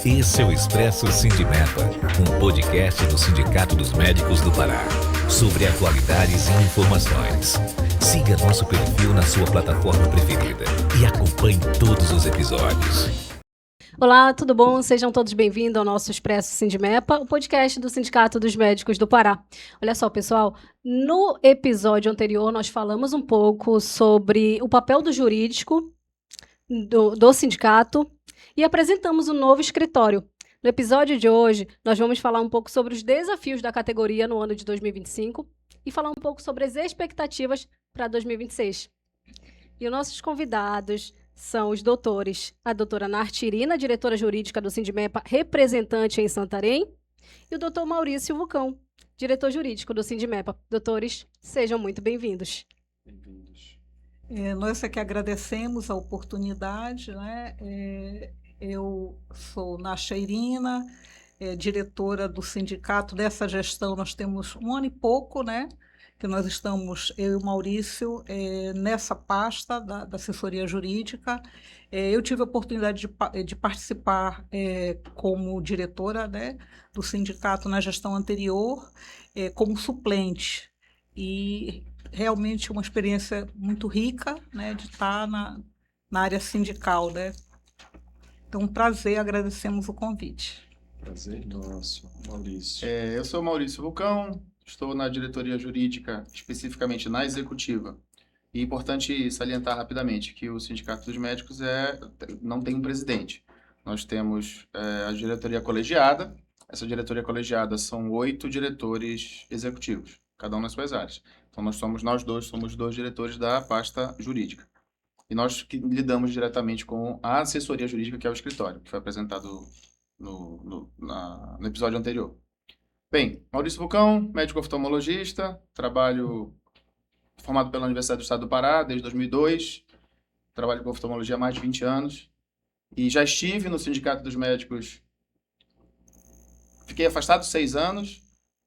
Esse é o Expresso Sindimepa, um podcast do Sindicato dos Médicos do Pará, sobre atualidades e informações. Siga nosso perfil na sua plataforma preferida e acompanhe todos os episódios. Olá, tudo bom? Sejam todos bem-vindos ao nosso Expresso Sindimepa, o podcast do Sindicato dos Médicos do Pará. Olha só, pessoal, no episódio anterior nós falamos um pouco sobre o papel do jurídico do sindicato e apresentamos um novo escritório. No episódio de hoje, nós vamos falar um pouco sobre os desafios da categoria no ano de 2025 e falar um pouco sobre as expectativas para 2026. E os nossos convidados são os doutores, a doutora Nartirina, diretora jurídica do Sindimepa, representante em Santarém, e o doutor Maurício Vulcão, diretor jurídico do Sindimepa. Doutores, sejam muito bem-vindos. Bem-vindos. Nós é que agradecemos a oportunidade, né? Eu sou Nartirina, diretora do sindicato. Dessa gestão nós temos um ano e pouco, né? Que nós estamos, eu e o Maurício, nessa pasta da assessoria jurídica. Eu tive a oportunidade de participar como diretora, né, do sindicato na gestão anterior, como suplente. E realmente uma experiência muito rica, né, de estar na área sindical, né? Então, um prazer, agradecemos o convite. Prazer nosso, Maurício. Eu sou Maurício Vulcão, estou na diretoria jurídica, especificamente na executiva. E é importante salientar rapidamente que o Sindicato dos Médicos não tem um presidente. Nós temos a diretoria colegiada. Essa diretoria colegiada são 8 diretores executivos, cada um nas suas áreas. Então, nós dois somos 2 diretores da pasta jurídica. E nós que lidamos diretamente com a assessoria jurídica, que é o escritório, que foi apresentado no episódio anterior. Bem, Maurício Vulcão, médico oftalmologista, trabalho formado pela Universidade do Estado do Pará desde 2002, trabalho com oftalmologia há mais de 20 anos e já estive no Sindicato dos Médicos, fiquei afastado 6 anos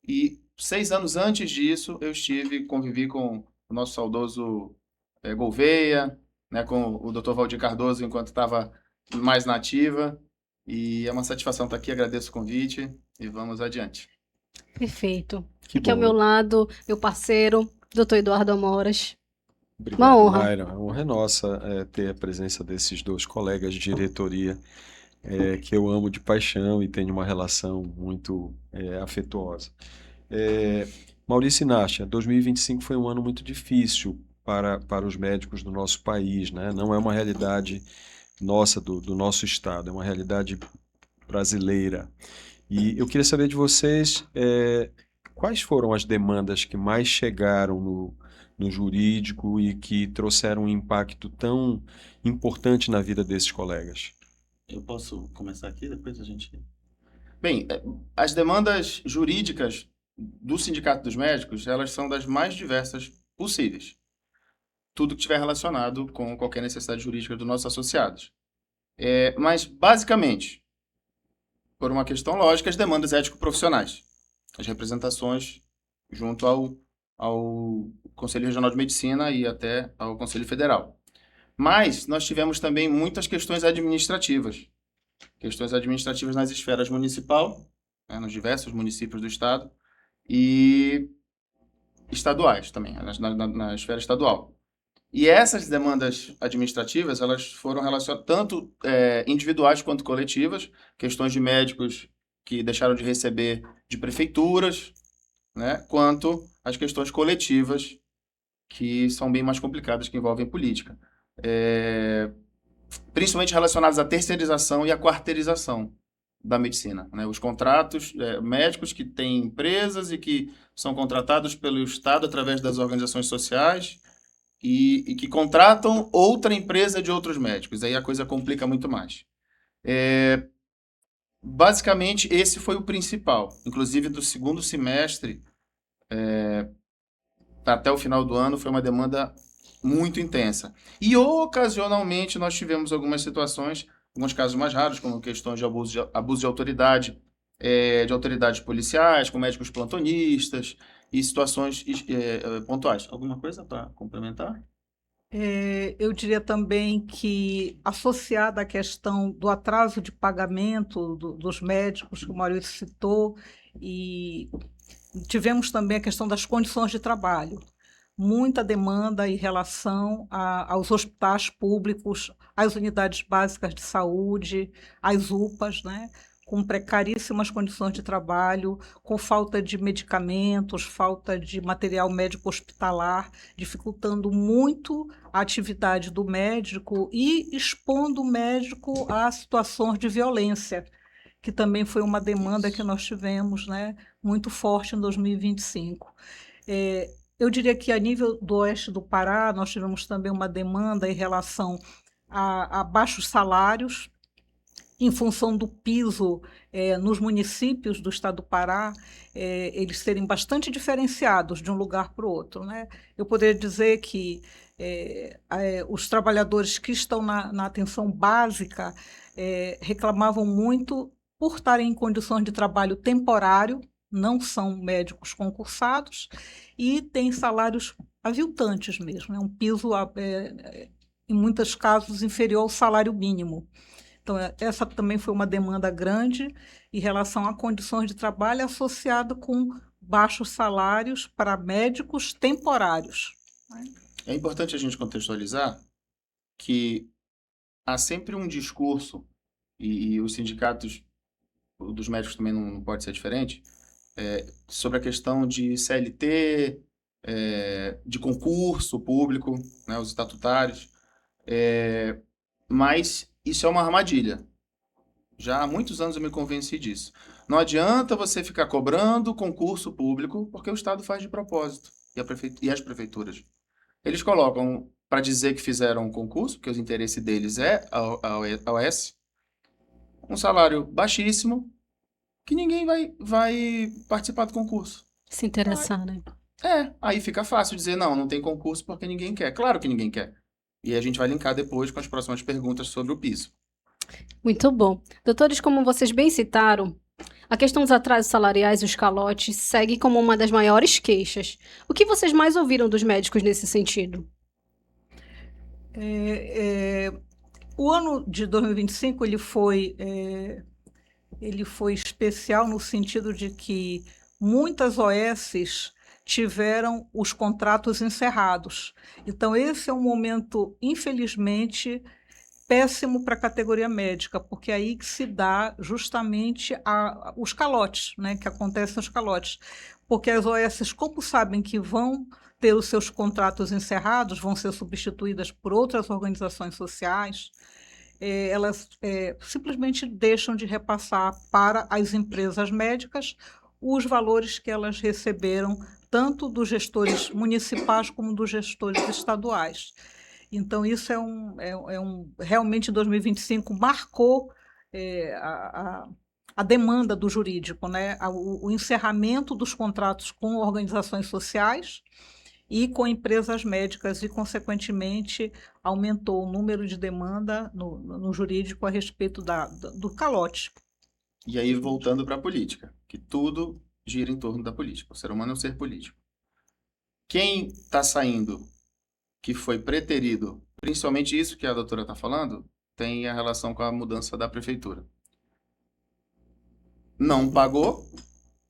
e 6 anos antes disso eu convivi com o nosso saudoso Gouveia, né, com o Dr. Valdir Cardoso enquanto estava mais na ativa, e é uma satisfação estar aqui, agradeço o convite e vamos adiante. Perfeito. Que Aqui ao bom. meu lado, meu parceiro, doutor Eduardo Amoras. Obrigado, Uma honra. Mayra. A honra é nossa ter a presença desses 2 colegas de diretoria que eu amo de paixão e tenho uma relação muito afetuosa. Maurício Inácia, 2025 foi um ano muito difícil para os médicos do nosso país, né? Não é uma realidade nossa, do nosso estado, é uma realidade brasileira. E eu queria saber de vocês quais foram as demandas que mais chegaram no jurídico e que trouxeram um impacto tão importante na vida desses colegas. Eu posso começar aqui, depois a gente... Bem, as demandas jurídicas do Sindicato dos Médicos, elas são das mais diversas possíveis. Tudo que estiver relacionado com qualquer necessidade jurídica dos nossos associados. Mas, basicamente, por uma questão lógica, as demandas ético-profissionais. As representações junto ao Conselho Regional de Medicina e até ao Conselho Federal. Mas nós tivemos também muitas questões administrativas. Questões administrativas nas esferas municipal, né, nos diversos municípios do estado, e estaduais também, na esfera estadual. E essas demandas administrativas, elas foram relacionadas tanto individuais quanto coletivas, questões de médicos que deixaram de receber de prefeituras, né, quanto as questões coletivas, que são bem mais complicadas, que envolvem política. Principalmente relacionadas à terceirização e à quarteirização da medicina, né? Os contratos, médicos que têm empresas e que são contratados pelo Estado através das organizações sociais, e que contratam outra empresa de outros médicos. Aí a coisa complica muito mais. Basicamente, esse foi o principal. Inclusive, do segundo semestre até o final do ano, foi uma demanda muito intensa. E, ocasionalmente, nós tivemos algumas situações, alguns casos mais raros, como questões de abuso de autoridade, de autoridades policiais, com médicos plantonistas, e situações pontuais. Alguma coisa para complementar? Eu diria também que, associada à questão do atraso de pagamento dos médicos, que o Maurício citou, e tivemos também a questão das condições de trabalho. Muita demanda em relação aos hospitais públicos, às unidades básicas de saúde, às UPAs, né? Com precaríssimas condições de trabalho, com falta de medicamentos, falta de material médico hospitalar, dificultando muito a atividade do médico e expondo o médico a situações de violência, que também foi uma demanda que nós tivemos, né, muito forte em 2025. Eu diria que, a nível do oeste do Pará, nós tivemos também uma demanda em relação a baixos salários, em função do piso nos municípios do estado do Pará, eles serem bastante diferenciados de um lugar para o outro, né? Eu poderia dizer que os trabalhadores que estão na atenção básica reclamavam muito por estarem em condições de trabalho temporário, não são médicos concursados, e têm salários aviltantes mesmo, né? Um piso, em muitos casos, inferior ao salário mínimo. Então, essa também foi uma demanda grande em relação a condições de trabalho associado com baixos salários para médicos temporários. É importante a gente contextualizar que há sempre um discurso, e os sindicatos dos médicos também não pode ser diferente, sobre a questão de CLT, de concurso público, né, os estatutários, mas isso é uma armadilha. Já há muitos anos eu me convenci disso. Não adianta você ficar cobrando concurso público, porque o Estado faz de propósito, e as prefeituras. Eles colocam para dizer que fizeram um concurso, porque o interesse deles é a OS, um salário baixíssimo, que ninguém vai participar do concurso. Se interessar, né? Aí fica fácil dizer, não tem concurso porque ninguém quer. Claro que ninguém quer. E a gente vai linkar depois com as próximas perguntas sobre o piso. Muito bom. Doutores, como vocês bem citaram, a questão dos atrasos salariais e os calotes segue como uma das maiores queixas. O que vocês mais ouviram dos médicos nesse sentido? O ano de 2025 ele foi especial no sentido de que muitas OSs tiveram os contratos encerrados. Então, esse é um momento, infelizmente, péssimo para a categoria médica, porque é aí que se dá justamente os calotes, né, que acontecem os calotes. Porque as OSs, como sabem que vão ter os seus contratos encerrados, vão ser substituídas por outras organizações sociais, elas simplesmente deixam de repassar para as empresas médicas os valores que elas receberam, tanto dos gestores municipais como dos gestores estaduais. Então, isso realmente, em 2025, marcou a demanda do jurídico, né? O encerramento dos contratos com organizações sociais e com empresas médicas, e, consequentemente, aumentou o número de demanda no jurídico a respeito do calote. E aí, voltando para a política, que tudo gira em torno da política. O ser humano é um ser político. Quem está saindo, que foi preterido, principalmente isso que a doutora está falando, tem a relação com a mudança da prefeitura. Não pagou,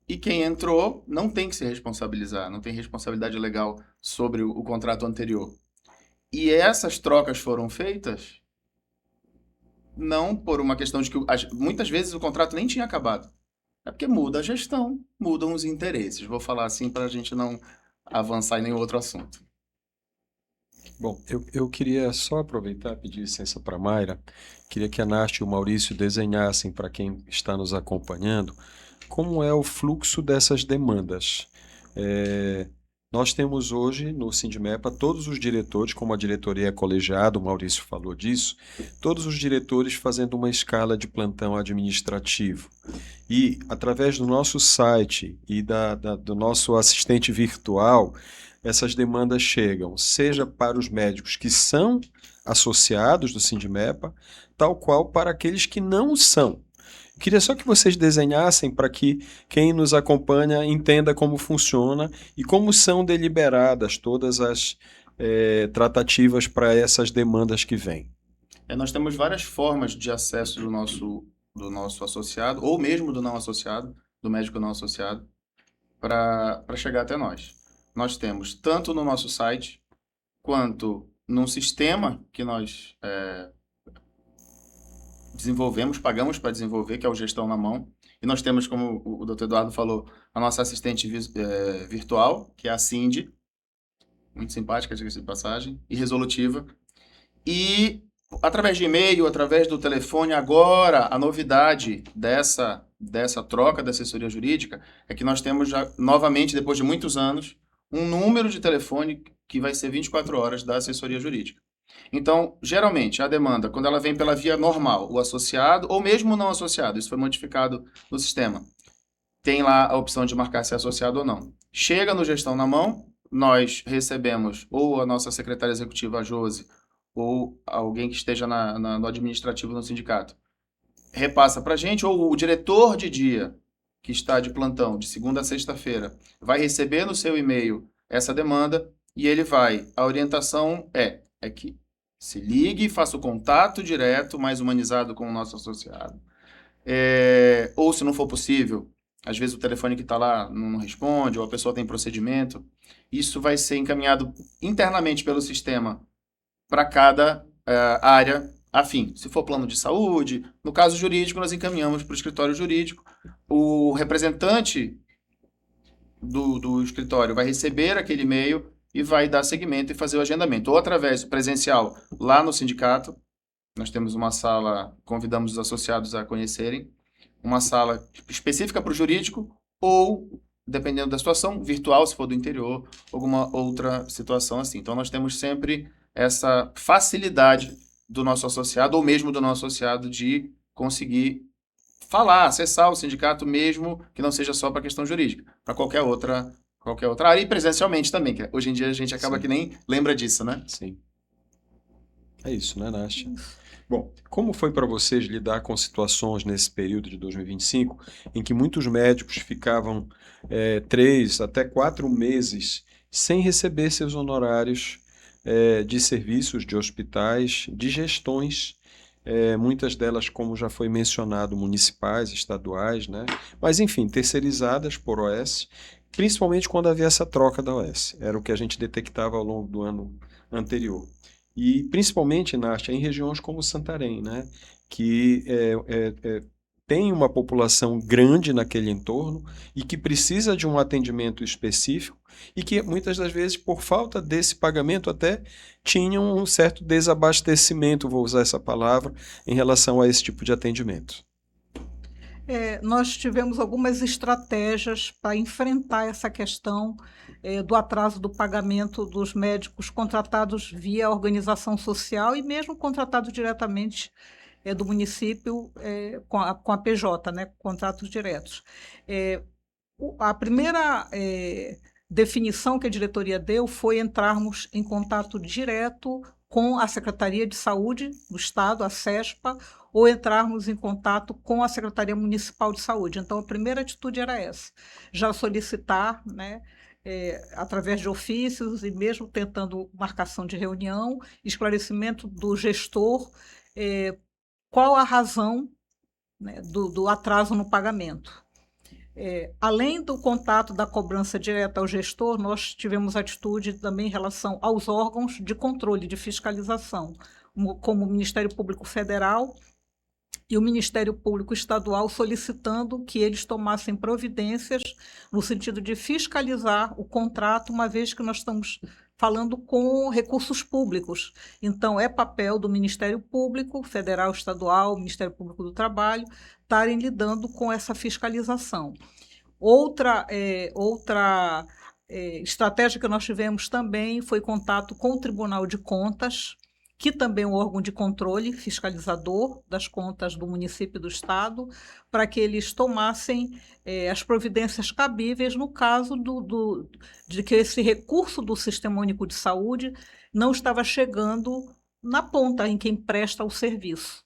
e quem entrou não tem que se responsabilizar, não tem responsabilidade legal sobre o contrato anterior. E essas trocas foram feitas não por uma questão de que muitas vezes o contrato nem tinha acabado. É porque muda a gestão, mudam os interesses. Vou falar assim para a gente não avançar em nenhum outro assunto. Bom, eu queria só aproveitar e pedir licença para a Mayra. Queria que a Nath e o Maurício desenhassem para quem está nos acompanhando como é o fluxo dessas demandas. Nós temos hoje no Sindimepa todos os diretores, como a diretoria é colegiada, o Maurício falou disso, todos os diretores fazendo uma escala de plantão administrativo. E através do nosso site e do nosso assistente virtual, essas demandas chegam, seja para os médicos que são associados do Sindimepa, tal qual para aqueles que não são. Queria só que vocês desenhassem para que quem nos acompanha entenda como funciona e como são deliberadas todas tratativas para essas demandas que vêm? Nós temos várias formas de acesso do nosso associado, ou mesmo do não associado, do médico não associado, para chegar até nós. Nós temos tanto no nosso site, quanto num sistema que nós desenvolvemos, pagamos para desenvolver, que é o Gestão na Mão. E nós temos, como o Dr. Eduardo falou, a nossa assistente virtual, que é a Cindy, muito simpática, diga-se de passagem, e resolutiva. E através de e-mail, através do telefone, agora a novidade dessa troca da assessoria jurídica é que nós temos já, novamente, depois de muitos anos, um número de telefone que vai ser 24 horas da assessoria jurídica. Então, geralmente, a demanda, quando ela vem pela via normal, o associado ou mesmo o não associado, isso foi modificado no sistema, tem lá a opção de marcar se é associado ou não. Chega no Gestão na Mão, nós recebemos ou a nossa secretária executiva, a Josi, ou alguém que esteja no administrativo no sindicato, repassa para a gente, ou o diretor de dia, que está de plantão, de segunda a sexta-feira, vai receber no seu e-mail essa demanda e ele vai. A orientação é que se ligue, faça o contato direto, mais humanizado com o nosso associado. Ou, se não for possível, às vezes o telefone que está lá não responde, ou a pessoa tem procedimento, isso vai ser encaminhado internamente pelo sistema para cada área afim. Se for plano de saúde, no caso jurídico, nós encaminhamos para o escritório jurídico. O representante do escritório vai receber aquele e-mail e vai dar seguimento e fazer o agendamento. Ou através do presencial lá no sindicato, nós temos uma sala, convidamos os associados a conhecerem, uma sala específica para o jurídico, ou, dependendo da situação, virtual, se for do interior, alguma outra situação assim. Então, nós temos sempre essa facilidade do nosso associado, ou mesmo do não associado, de conseguir falar, acessar o sindicato, mesmo que não seja só para questão jurídica, para qualquer outra área, e presencialmente também, que hoje em dia a gente acaba que nem lembra disso, né? Sim. É isso, né, Nastia? Bom, como foi para vocês lidar com situações nesse período de 2025, em que muitos médicos ficavam 3 até 4 meses sem receber seus honorários de serviços, de hospitais, de gestões, muitas delas, como já foi mencionado, municipais, estaduais, né? Mas, enfim, terceirizadas por OS, principalmente quando havia essa troca da OS. Era o que a gente detectava ao longo do ano anterior. E, principalmente, Nastia, em regiões como Santarém, né? Que tem uma população grande naquele entorno e que precisa de um atendimento específico e que muitas das vezes, por falta desse pagamento, até tinham um certo desabastecimento, vou usar essa palavra, em relação a esse tipo de atendimento. Nós tivemos algumas estratégias para enfrentar essa questão do atraso do pagamento dos médicos contratados via organização social e mesmo contratados diretamente do município com a PJ, né, contratos diretos. A primeira definição que a diretoria deu foi entrarmos em contato direto com a Secretaria de Saúde do Estado, a SESPA, ou entrarmos em contato com a Secretaria Municipal de Saúde. Então, a primeira atitude era essa, já solicitar, né, através de ofícios e mesmo tentando marcação de reunião, esclarecimento do gestor, qual a razão, né, do atraso no pagamento. Além do contato da cobrança direta ao gestor, nós tivemos atitude também em relação aos órgãos de controle, de fiscalização, como o Ministério Público Federal e o Ministério Público Estadual, solicitando que eles tomassem providências no sentido de fiscalizar o contrato, uma vez que nós estamos falando com recursos públicos. Então, é papel do Ministério Público Federal, Estadual, Ministério Público do Trabalho, estarem lidando com essa fiscalização. Outra estratégia que nós tivemos também foi contato com o Tribunal de Contas, que também é um órgão de controle fiscalizador das contas do município e do estado, para que eles tomassem as providências cabíveis no caso de que esse recurso do Sistema Único de Saúde não estava chegando na ponta em quem presta o serviço.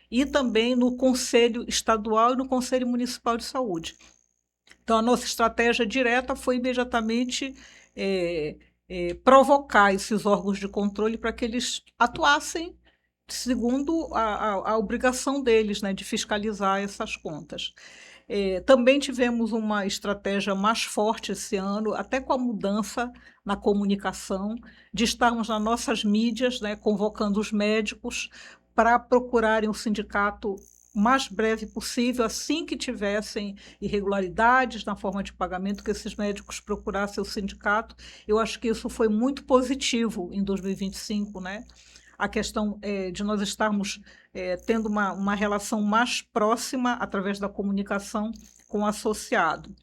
E também no Conselho Estadual e no Conselho Municipal de Saúde. Então, a nossa estratégia direta foi imediatamente provocar esses órgãos de controle para que eles atuassem segundo a obrigação deles, né, de fiscalizar essas contas. Também tivemos uma estratégia mais forte esse ano, até com a mudança na comunicação, de estarmos nas nossas mídias, né, convocando os médicos para procurarem o sindicato o mais breve possível, assim que tivessem irregularidades na forma de pagamento, que esses médicos procurassem o sindicato. Eu acho que isso foi muito positivo em 2025, né? A questão de nós estarmos tendo uma relação mais próxima através da comunicação com o associado.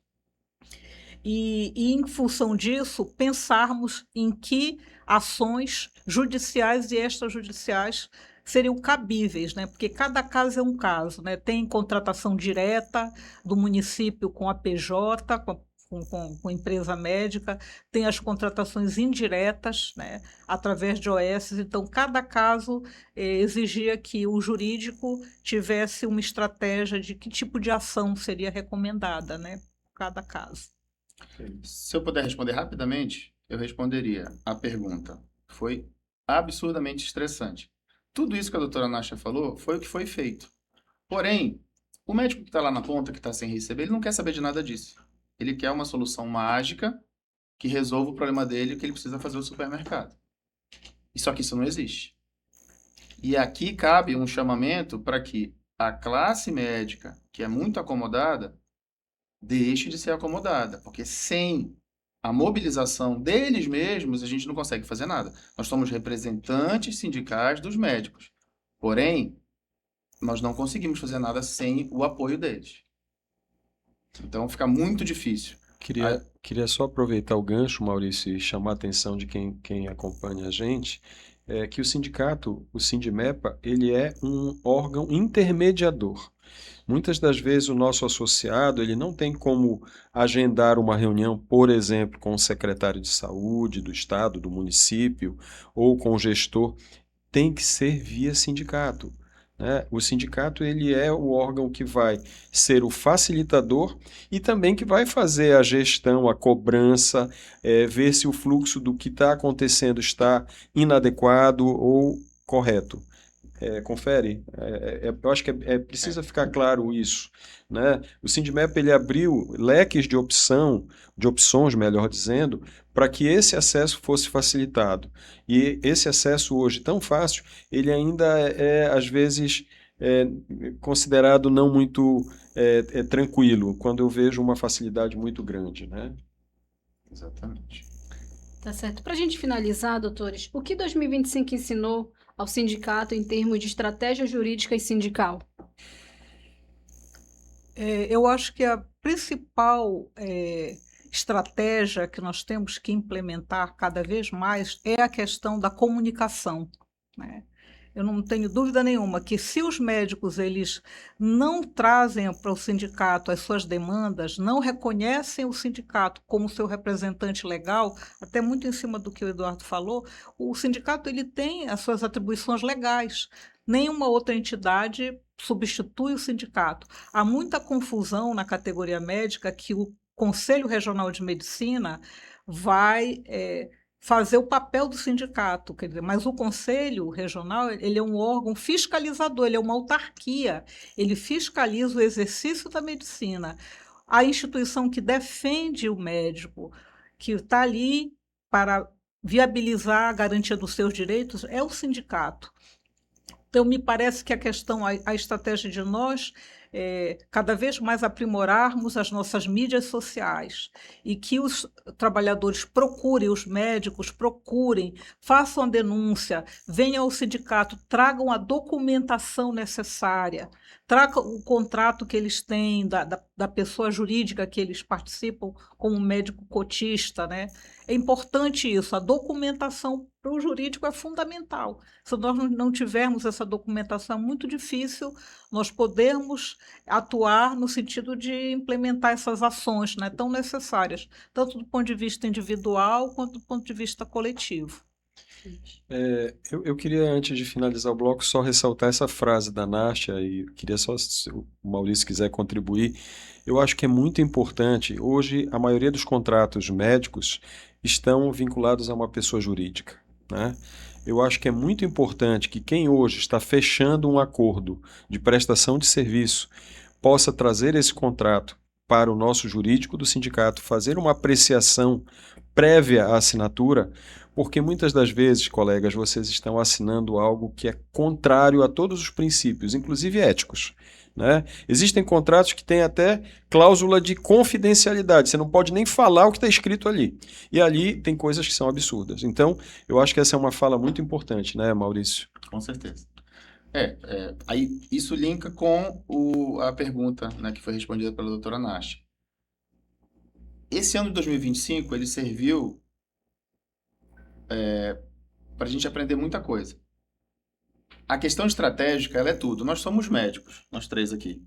E em função disso, pensarmos em que ações judiciais e extrajudiciais seriam cabíveis, né? Porque cada caso é um caso, né? Tem contratação direta do município com a PJ, com a empresa médica, tem as contratações indiretas, né? Através de OS. Então, cada caso exigia que o jurídico tivesse uma estratégia de que tipo de ação seria recomendada, né? Cada caso. Se eu puder responder rapidamente, eu responderia a pergunta. Foi absurdamente estressante. Tudo isso que a doutora Nasha falou foi o que foi feito. Porém, o médico que está lá na ponta, que está sem receber, ele não quer saber de nada disso. Ele quer uma solução mágica que resolva o problema dele, que ele precisa fazer o supermercado. E só que isso não existe. E aqui cabe um chamamento para que a classe médica, que é muito acomodada, deixe de ser acomodada, porque sem a mobilização deles mesmos, a gente não consegue fazer nada. Nós somos representantes sindicais dos médicos, porém, nós não conseguimos fazer nada sem o apoio deles. Então, fica muito difícil. Queria só aproveitar o gancho, Maurício, e chamar a atenção de quem acompanha a gente, que o sindicato, o Sindimepa, ele é um órgão intermediador. Muitas das vezes o nosso associado ele não tem como agendar uma reunião, por exemplo, com o secretário de saúde do estado, do município, ou com o gestor, tem que ser via sindicato, né? O sindicato ele é o órgão que vai ser o facilitador e também que vai fazer a gestão, a cobrança, ver se o fluxo do que está acontecendo está inadequado ou correto. Confere? Eu acho que precisa ficar claro isso, né? O Sindimep ele abriu leques de opções, melhor dizendo, para que esse acesso fosse facilitado. E esse acesso hoje tão fácil, ele ainda às vezes considerado não muito tranquilo, quando eu vejo uma facilidade muito grande, né? Exatamente. Tá certo. Para a gente finalizar, doutores, o que 2025 ensinou ao sindicato em termos de estratégia jurídica e sindical? Eu acho que a principal estratégia que nós temos que implementar cada vez mais é a questão da comunicação, né? Eu não tenho dúvida nenhuma que se os médicos eles não trazem para o sindicato as suas demandas, não reconhecem o sindicato como seu representante legal, até muito em cima do que o Eduardo falou, o sindicato ele tem as suas atribuições legais. Nenhuma outra entidade substitui o sindicato. Há muita confusão na categoria médica que o Conselho Regional de Medicina vai fazer o papel do sindicato, quer dizer, mas o Conselho Regional ele é um órgão fiscalizador, ele é uma autarquia, ele fiscaliza o exercício da medicina. A instituição que defende o médico, que está ali para viabilizar a garantia dos seus direitos, é o sindicato. Então, me parece que a estratégia de nós cada vez mais aprimorarmos as nossas mídias sociais e que os trabalhadores procurem, os médicos procurem, façam a denúncia, venham ao sindicato, tragam a documentação necessária, tragam o contrato que eles têm da pessoa jurídica que eles participam como médico cotista, né? É importante isso, a documentação para o jurídico é fundamental. Se nós não tivermos essa documentação, é muito difícil nós podermos atuar no sentido de implementar essas ações, né, tão necessárias, tanto do ponto de vista individual quanto do ponto de vista coletivo. Eu queria, antes de finalizar o bloco, só ressaltar essa frase da Nástia, e queria só, se o Maurício quiser contribuir. Eu acho que é muito importante. Hoje, a maioria dos contratos médicos estão vinculados a uma pessoa jurídica, né? Eu acho que é muito importante que quem hoje está fechando um acordo de prestação de serviço possa trazer esse contrato para o nosso jurídico do sindicato, fazer uma apreciação prévia à assinatura, porque muitas das vezes, colegas, vocês estão assinando algo que é contrário a todos os princípios, inclusive éticos, né? Existem contratos que têm até cláusula de confidencialidade, você não pode nem falar o que está escrito ali. E ali tem coisas que são absurdas. Então, eu acho que essa é uma fala muito importante, né, Maurício? Com certeza. Aí isso linka com a pergunta, né, que foi respondida pela doutora Nash. Esse ano de 2025, ele serviu para a gente aprender muita coisa. A questão estratégica, ela é tudo. Nós somos médicos, nós três aqui.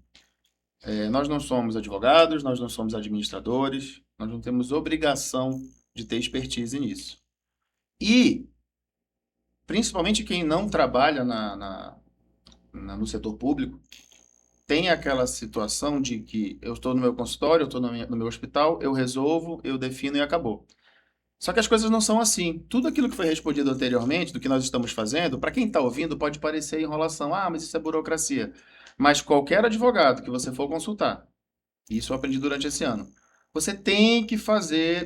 Nós não somos advogados, nós não somos administradores, nós não temos obrigação de ter expertise nisso. E, principalmente quem não trabalha no setor público, tem aquela situação de que eu estou no meu consultório, eu estou no meu hospital, eu resolvo, eu defino e acabou. Só que as coisas não são assim. Tudo aquilo que foi respondido anteriormente, do que nós estamos fazendo, para quem está ouvindo, pode parecer enrolação. Ah, mas isso é burocracia. Mas qualquer advogado que você for consultar, isso eu aprendi durante esse ano, você tem que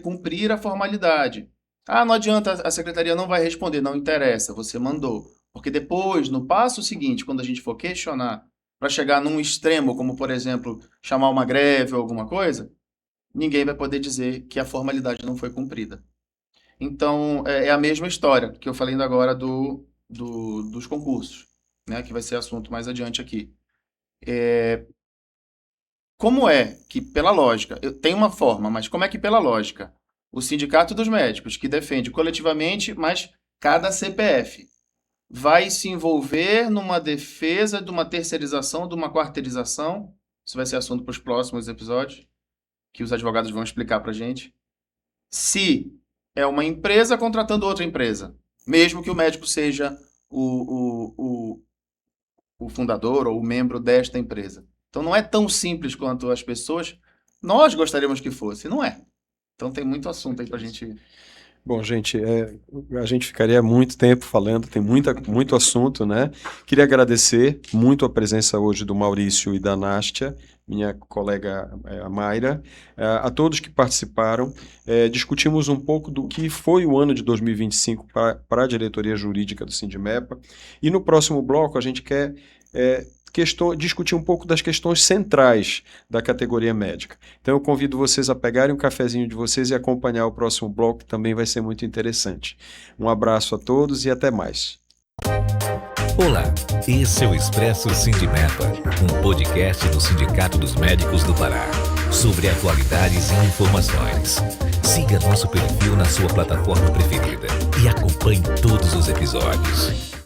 cumprir a formalidade. Ah, não adianta, a secretaria não vai responder, não interessa, você mandou. Porque depois, no passo seguinte, quando a gente for questionar, para chegar num extremo, como, por exemplo, chamar uma greve ou alguma coisa, ninguém vai poder dizer que a formalidade não foi cumprida. Então, é a mesma história que eu falei ainda agora dos concursos, né, que vai ser assunto mais adiante aqui. Como é que, pela lógica, tem uma forma, mas como é que, pela lógica, o Sindicato dos Médicos, que defende coletivamente, mas cada CPF, vai se envolver numa defesa de uma terceirização, de uma quarteirização? Isso vai ser assunto para os próximos episódios, que os advogados vão explicar para a gente. Se é uma empresa contratando outra empresa, mesmo que o médico seja o fundador ou o membro desta empresa. Então não é tão simples quanto as pessoas nós gostaríamos que fosse, não é. Então tem muito assunto aí para a gente... Bom, gente, a gente ficaria muito tempo falando, tem muito assunto, né? Queria agradecer muito a presença hoje do Maurício e da Nástia, minha colega a Mayra, a todos que participaram. Discutimos um pouco do que foi o ano de 2025 para a diretoria jurídica do Sindimepa, e no próximo bloco a gente quer discutir um pouco das questões centrais da categoria médica. Então eu convido vocês a pegarem um cafezinho de vocês e acompanhar o próximo bloco, que também vai ser muito interessante. Um abraço a todos e até mais. Olá, esse é o Expresso Sindimepa, um podcast do Sindicato dos Médicos do Pará, sobre atualidades e informações. Siga nosso perfil na sua plataforma preferida e acompanhe todos os episódios.